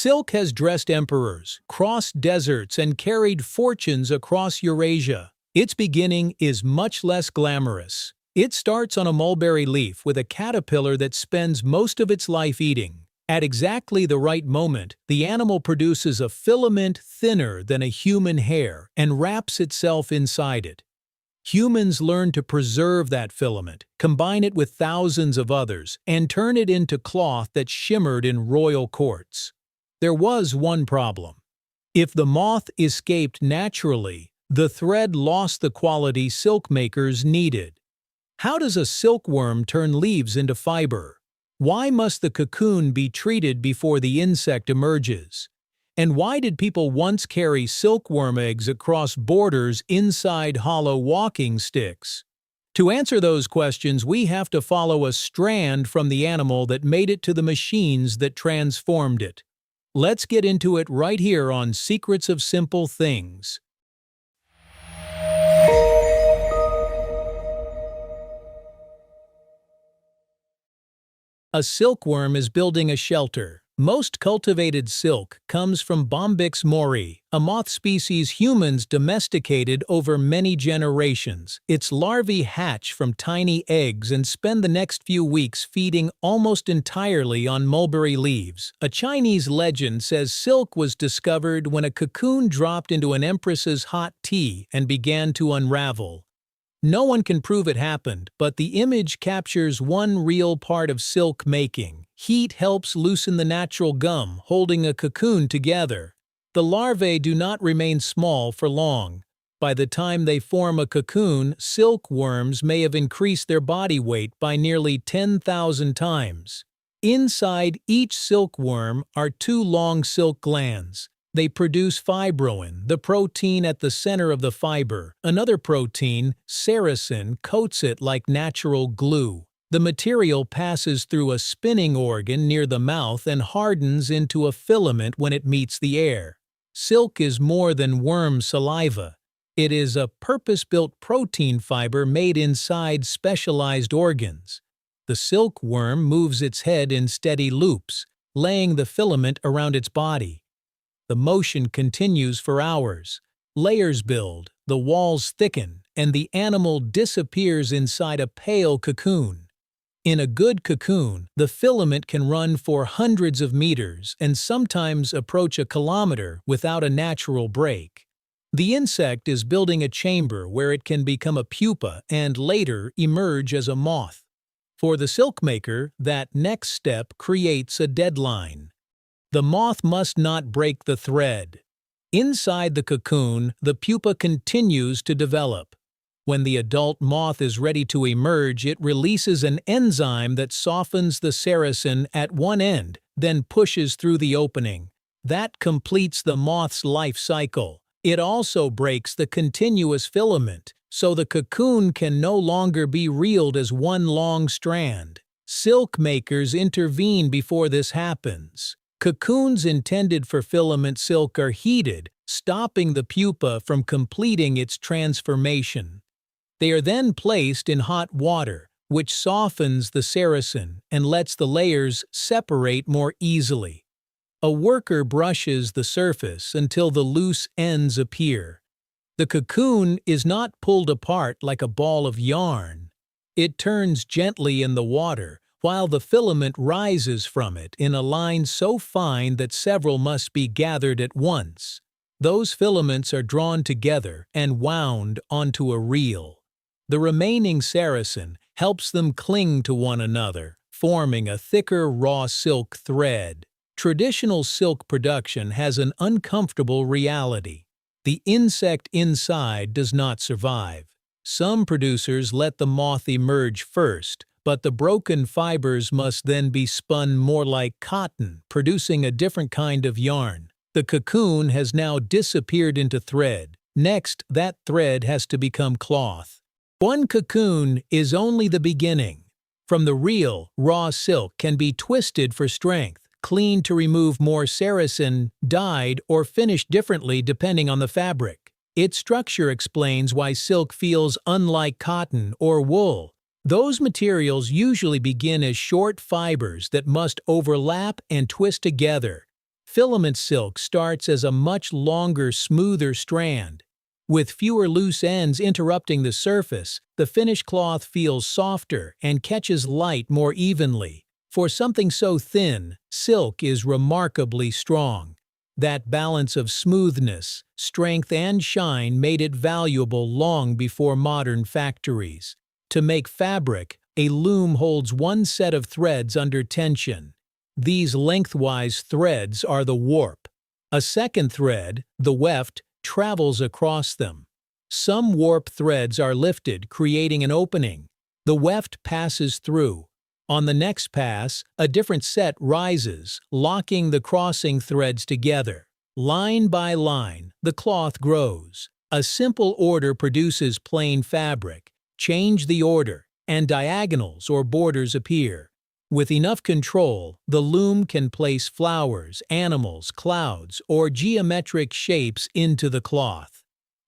Silk has dressed emperors, crossed deserts, and carried fortunes across Eurasia. Its beginning is much less glamorous. It starts on a mulberry leaf with a caterpillar that spends most of its life eating. At exactly the right moment, the animal produces a filament thinner than a human hair and wraps itself inside it. Humans learn to preserve that filament, combine it with thousands of others, and turn it into cloth that shimmered in royal courts. There was one problem. If the moth escaped naturally, the thread lost the quality silk makers needed. How does a silkworm turn leaves into fiber? Why must the cocoon be treated before the insect emerges? And why did people once carry silkworm eggs across borders inside hollow walking sticks? To answer those questions, we have to follow a strand from the animal that made it to the machines that transformed it. Let's get into it right here on Secrets of Simple Things. A silkworm is building a shelter. Most cultivated silk comes from Bombyx mori, a moth species humans domesticated over many generations. Its larvae hatch from tiny eggs and spend the next few weeks feeding almost entirely on mulberry leaves. A Chinese legend says silk was discovered when a cocoon dropped into an empress's hot tea and began to unravel. No one can prove it happened, but the image captures one real part of silk making. Heat helps loosen the natural gum, holding a cocoon together. The larvae do not remain small for long. By the time they form a cocoon, silkworms may have increased their body weight by nearly 10,000 times. Inside each silkworm are two long silk glands. They produce fibroin, the protein at the center of the fiber. Another protein, sericin, coats it like natural glue. The material passes through a spinning organ near the mouth and hardens into a filament when it meets the air. Silk is more than worm saliva. It is a purpose-built protein fiber made inside specialized organs. The silkworm moves its head in steady loops, laying the filament around its body. The motion continues for hours. Layers build, the walls thicken, and the animal disappears inside a pale cocoon. In a good cocoon, the filament can run for hundreds of meters and sometimes approach a kilometer without a natural break. The insect is building a chamber where it can become a pupa and later emerge as a moth. For the silkmaker, that next step creates a deadline. The moth must not break the thread. Inside the cocoon, the pupa continues to develop. When the adult moth is ready to emerge, it releases an enzyme that softens the sericin at one end, then pushes through the opening. That completes the moth's life cycle. It also breaks the continuous filament, so the cocoon can no longer be reeled as one long strand. Silk makers intervene before this happens. Cocoons intended for filament silk are heated, stopping the pupa from completing its transformation. They are then placed in hot water, which softens the sericin and lets the layers separate more easily. A worker brushes the surface until the loose ends appear. The cocoon is not pulled apart like a ball of yarn. It turns gently in the water, while the filament rises from it in a line so fine that several must be gathered at once. Those filaments are drawn together and wound onto a reel. The remaining sericin helps them cling to one another, forming a thicker raw silk thread. Traditional silk production has an uncomfortable reality. The insect inside does not survive. Some producers let the moth emerge first, but the broken fibers must then be spun more like cotton, producing a different kind of yarn. The cocoon has now disappeared into thread. Next, that thread has to become cloth. One cocoon is only the beginning. From the real, raw silk can be twisted for strength, cleaned to remove more sericin, dyed, or finished differently depending on the fabric. Its structure explains why silk feels unlike cotton or wool. Those materials usually begin as short fibers that must overlap and twist together. Filament silk starts as a much longer, smoother strand. With fewer loose ends interrupting the surface, the finished cloth feels softer and catches light more evenly. For something so thin, silk is remarkably strong. That balance of smoothness, strength, and shine made it valuable long before modern factories. To make fabric, a loom holds one set of threads under tension. These lengthwise threads are the warp. A second thread, the weft, travels across them. Some warp threads are lifted, creating an opening. The weft passes through. On the next pass, a different set rises, locking the crossing threads together. Line by line, the cloth grows. A simple order produces plain fabric. Change the order, and diagonals or borders appear. With enough control, the loom can place flowers, animals, clouds, or geometric shapes into the cloth.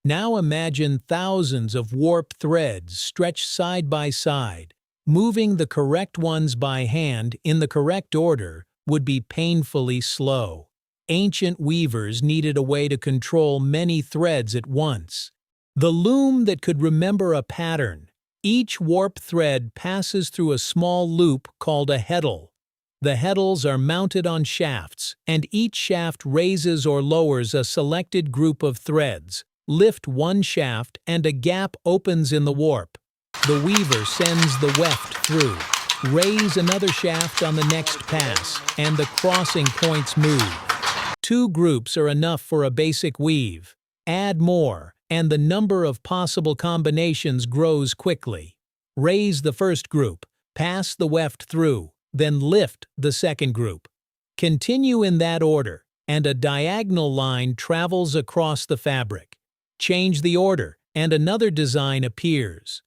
Now imagine thousands of warp threads stretched side by side. Moving the correct ones by hand in the correct order would be painfully slow. Ancient weavers needed a way to control many threads at once. The loom that could remember a pattern. Each warp thread passes through a small loop called a heddle. The heddles are mounted on shafts, and each shaft raises or lowers a selected group of threads. Lift one shaft and a gap opens in the warp. The weaver sends the weft through. Raise another shaft on the next pass, and the crossing points move. 2 groups are enough for a basic weave. Add more, and the number of possible combinations grows quickly. Raise the first group, pass the weft through, then lift the second group. Continue in that order, and a diagonal line travels across the fabric. Change the order, and another design appears.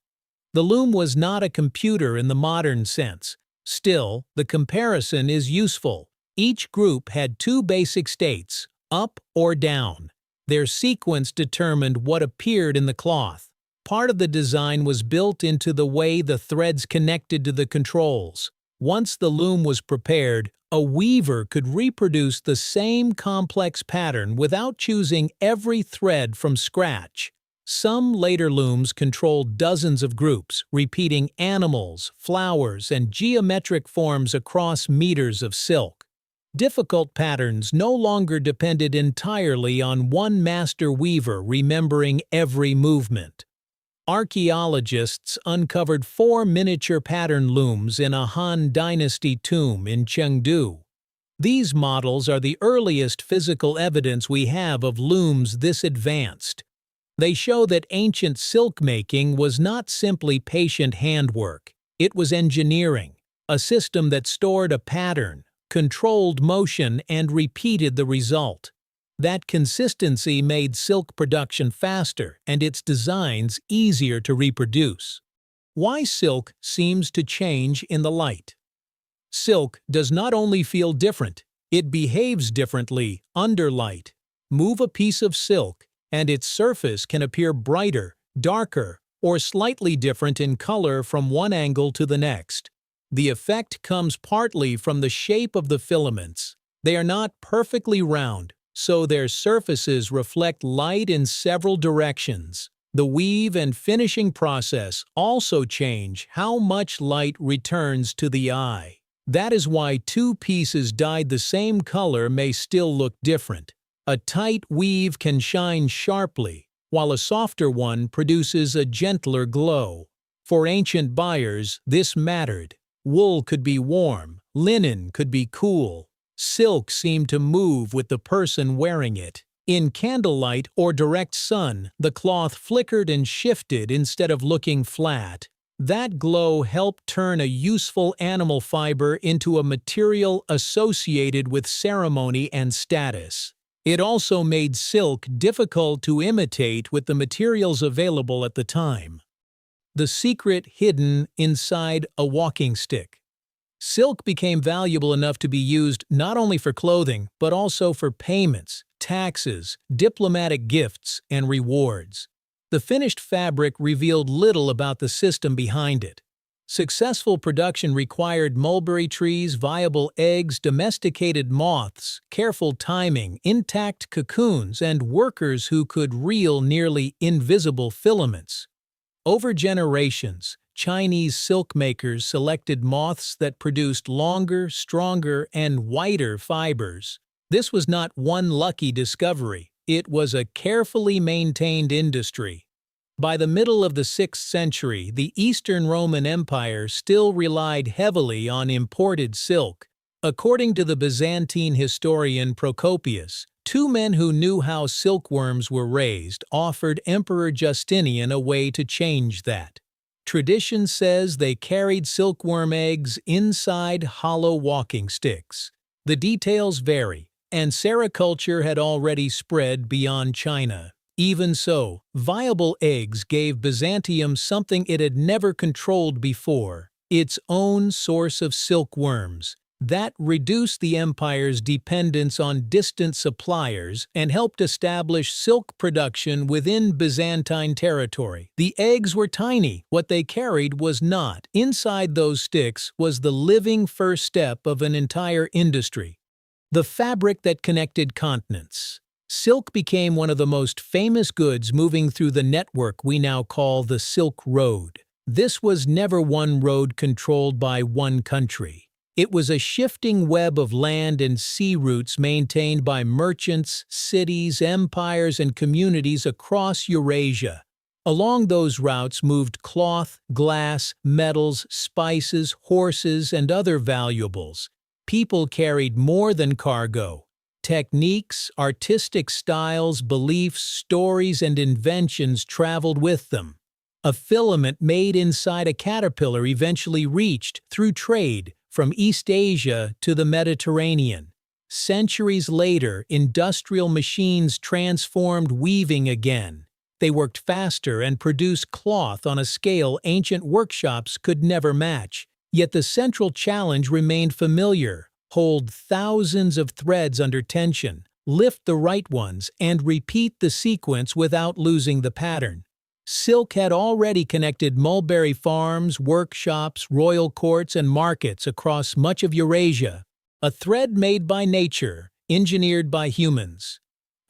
The loom was not a computer in the modern sense. Still, the comparison is useful. Each group had 2 basic states, up or down. Their sequence determined what appeared in the cloth. Part of the design was built into the way the threads connected to the controls. Once the loom was prepared, a weaver could reproduce the same complex pattern without choosing every thread from scratch. Some later looms controlled dozens of groups, repeating animals, flowers, and geometric forms across meters of silk. Difficult patterns no longer depended entirely on one master weaver remembering every movement. Archaeologists uncovered 4 miniature pattern looms in a Han Dynasty tomb in Chengdu. These models are the earliest physical evidence we have of looms this advanced. They show that ancient silk making was not simply patient handwork. It was engineering, a system that stored a pattern, controlled motion, and repeated the result. That consistency made silk production faster and its designs easier to reproduce. Why silk seems to change in the light? Silk does not only feel different, it behaves differently under light. Move a piece of silk, and its surface can appear brighter, darker, or slightly different in color from one angle to the next. The effect comes partly from the shape of the filaments. They are not perfectly round, so their surfaces reflect light in several directions. The weave and finishing process also change how much light returns to the eye. That is why 2 pieces dyed the same color may still look different. A tight weave can shine sharply, while a softer one produces a gentler glow. For ancient buyers, this mattered. Wool could be warm, linen could be cool. Silk seemed to move with the person wearing it. In candlelight or direct sun, the cloth flickered and shifted instead of looking flat. That glow helped turn a useful animal fiber into a material associated with ceremony and status. It also made silk difficult to imitate with the materials available at the time. The secret hidden inside a walking stick. Silk became valuable enough to be used not only for clothing, but also for payments, taxes, diplomatic gifts, and rewards. The finished fabric revealed little about the system behind it. Successful production required mulberry trees, viable eggs, domesticated moths, careful timing, intact cocoons, and workers who could reel nearly invisible filaments. Over generations, Chinese silk makers selected moths that produced longer, stronger, and whiter fibers. This was not one lucky discovery. It was a carefully maintained industry. By the middle of the 6th century, the Eastern Roman Empire still relied heavily on imported silk. According to the Byzantine historian Procopius, two men who knew how silkworms were raised offered Emperor Justinian a way to change that. Tradition says they carried silkworm eggs inside hollow walking sticks. The details vary, and sericulture had already spread beyond China. Even so, viable eggs gave Byzantium something it had never controlled before: its own source of silkworms. That reduced the empire's dependence on distant suppliers and helped establish silk production within Byzantine territory. The eggs were tiny. What they carried was not. Inside those sticks was the living first step of an entire industry: the fabric that connected continents. Silk became one of the most famous goods moving through the network we now call the Silk Road. This was never one road controlled by one country. It was a shifting web of land and sea routes maintained by merchants, cities, empires, and communities across Eurasia. Along those routes moved cloth, glass, metals, spices, horses, and other valuables. People carried more than cargo. Techniques, artistic styles, beliefs, stories, and inventions traveled with them. A filament made inside a caterpillar eventually reached, through trade, from East Asia to the Mediterranean. Centuries later, industrial machines transformed weaving again. They worked faster and produced cloth on a scale ancient workshops could never match. Yet the central challenge remained familiar: hold thousands of threads under tension, lift the right ones, and repeat the sequence without losing the pattern. Silk had already connected mulberry farms, workshops, royal courts, and markets across much of Eurasia. A thread made by nature, engineered by humans.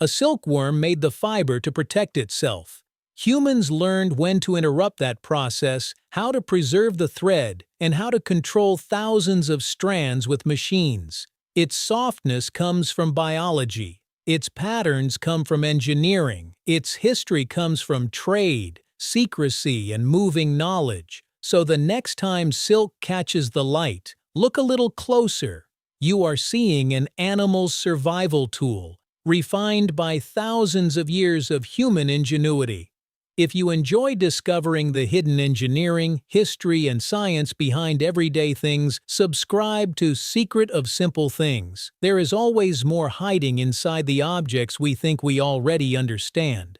A silkworm made the fiber to protect itself. Humans learned when to interrupt that process, how to preserve the thread, and how to control thousands of strands with machines. Its softness comes from biology. Its patterns come from engineering. Its history comes from trade, secrecy, and moving knowledge. So the next time silk catches the light, look a little closer. You are seeing an animal's survival tool, refined by thousands of years of human ingenuity. If you enjoy discovering the hidden engineering, history, and science behind everyday things, subscribe to Secret of Simple Things. There is always more hiding inside the objects we think we already understand.